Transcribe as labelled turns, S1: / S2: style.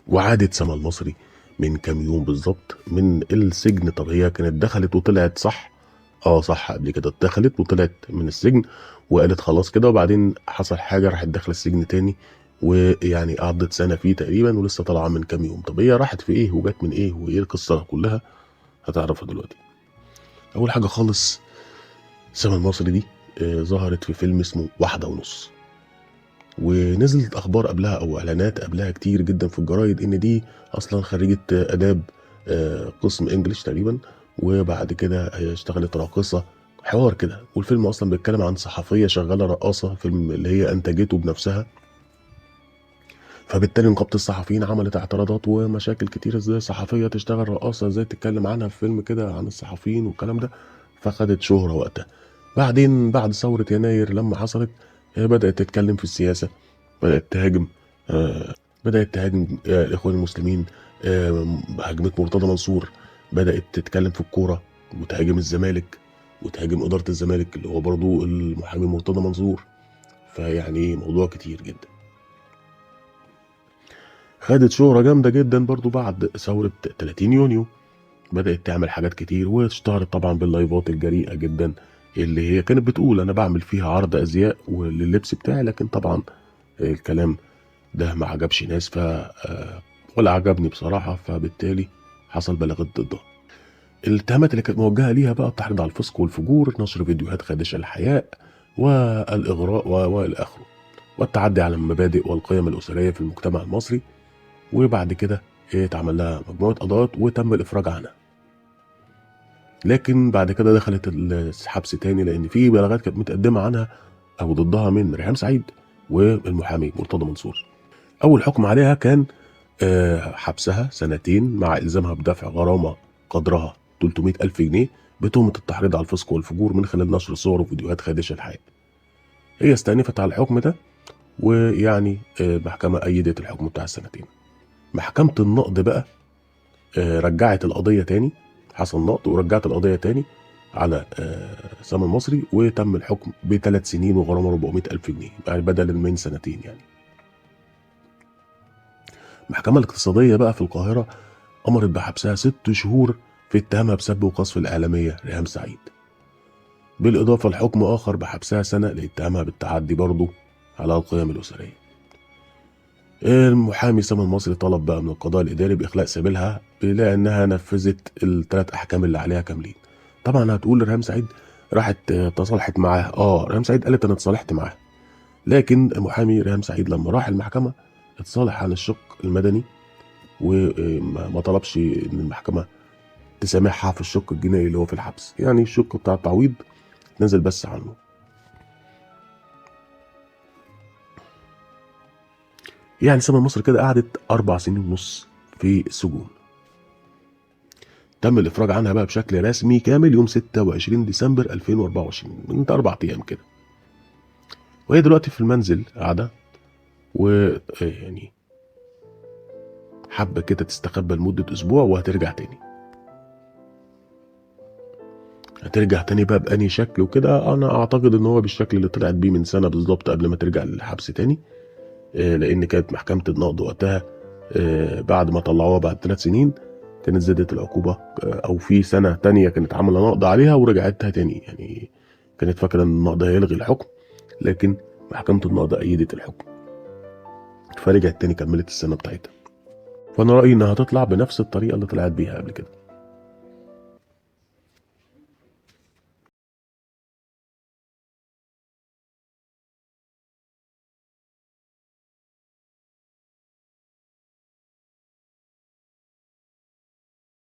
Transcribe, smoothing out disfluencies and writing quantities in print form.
S1: وعادت سما المصري من كام يوم بالظبط من السجن. طب هي كانت دخلت وطلعت صح؟ صح، قبل كده دخلت وطلعت من السجن وقالت خلاص كده، وبعدين حصل حاجه راحت داخله السجن تاني، ويعني قعدت سنه فيه تقريبا ولسه طالعه من كام يوم. طب هي راحت في ايه وجت من ايه وايه القصه كلها؟ هتعرفها دلوقتي. اول حاجه خالص، سما المصري دي ظهرت في فيلم اسمه واحدة ونص، ونزلت اخبار قبلها او اعلانات قبلها كتير جدا في الجرايد ان دي اصلا خريجة اداب قسم انجليش تقريبا، وبعد كده هي اشتغلت راقصة حوار كده. والفيلم اصلا بيتكلم عن صحفية شغالة رقاصة، فيلم اللي هي انتجته بنفسها. فبالتالي نقابة الصحفيين عملت اعتراضات ومشاكل كتير، ازاي صحفية تشتغل رقاصة، ازاي تتكلم عنها في فيلم كده عن الصحفيين والكلام ده. فخدت شهرة وقتها. بعدين بعد ثورة يناير لما حصلت، هي بدأت تتكلم في السياسة، بدأت تهاجم الإخوان المسلمين، هاجمت مرتضى منصور. بدأت تتكلم في الكورة وتهاجم الزمالك وتهاجم إدارة الزمالك اللي هو برضو المحامي مرتضى منصور. فيعني موضوع كتير جدا. خدت شهرة جامدة جدا برضو بعد ثورة 30 يونيو. بدأت تعمل حاجات كتير واشتهرت طبعا باللايفات الجريئة جدا، اللي هي كانت بتقول أنا بعمل فيها عرض أزياء لللبس بتاعي. لكن طبعا الكلام ده ما عجبش ناس ولا عجبني بصراحة، فبالتالي حصل بلاغات ضدها. الاتهامات اللي كانت موجهة ليها بقى التحريض على الفسق والفجور، نشر فيديوهات خادشة للحياء والإغراء وإلى آخره، والتعدي على المبادئ والقيم الأسرية في المجتمع المصري. وبعد كده اتعمل لها مجموعة قضايات وتم الإفراج عنها. لكن بعد كده دخلت الحبس تاني، لأن في بلاغات كانت متقدمة عنها أو ضدها من ريهام سعيد والمحامي مرتضى منصور. أول حكم عليها كان حبسها 2 مع إلزامها بدفع غرامة قدرها 300,000 جنيه بتهمة التحريض على الفسق والفجور من خلال نشر صور وفيديوهات خادشة للحياء. هي استأنفت على الحكم ده، ويعني المحكمة أيدت الحكم بتاع 2. محكمة النقض بقى رجعت القضية تاني، حصل نقض ورجعت القضية تاني على سما المصري، وتم الحكم ب3 سنين وغرامة 400,000 جنيه يعني بدل من 2 يعني. المحكمة الاقتصادية بقى في القاهرة أمرت بحبسها 6 شهور في اتهامها بسب وقذف الإعلامية ريهام سعيد، بالإضافة لحكم آخر بحبسها 1 سنة لاتهامها بالتعدي برضه على القيم الأسرية. المحامي سما المصري طلب بقى من القضاء الإداري بإخلاء سبيلها لأنها نفذت ال3 أحكام اللي عليها كاملين. طبعا هتقول ريهام سعيد راحت تصالحت معاه. ريهام سعيد قالت أنا اتصالحت معاه، لكن محامي ريهام سعيد لما راح المحكمة اتصالح عن الشق المدني وما طلبش إن المحكمة تسامحها في الشق الجنائي اللي هو في الحبس، يعني الشق بتاع التعويض نزل بس عنه. يعني سما مصر كده قعدت 4 سنين ونص في السجون. تم الافراج عنها بقى بشكل رسمي كامل يوم 26 ديسمبر 2024 من 4 ايام كده. وهي دلوقتي في المنزل قاعده، ويعني حابه كده تستخبى لمده اسبوع وهترجع تاني. هترجع تاني بقى بأنهي شكل وكده؟ انا اعتقد ان هو بالشكل اللي طلعت بيه من سنه بالظبط قبل ما ترجع للحبس تاني. لان كانت محكمه النقض وقتها بعد ما طلعوها بعد 3 سنين كانت زادت العقوبه، او في سنه تانية كانت عامله نقض عليها ورجعتها تاني. يعني كانت فاكره ان النقض هيلغي الحكم، لكن محكمه النقض ايدت الحكم فرجعت تاني كملت السنه بتاعتها. فانا رايي انها هتطلع بنفس الطريقه اللي طلعت بيها قبل كده.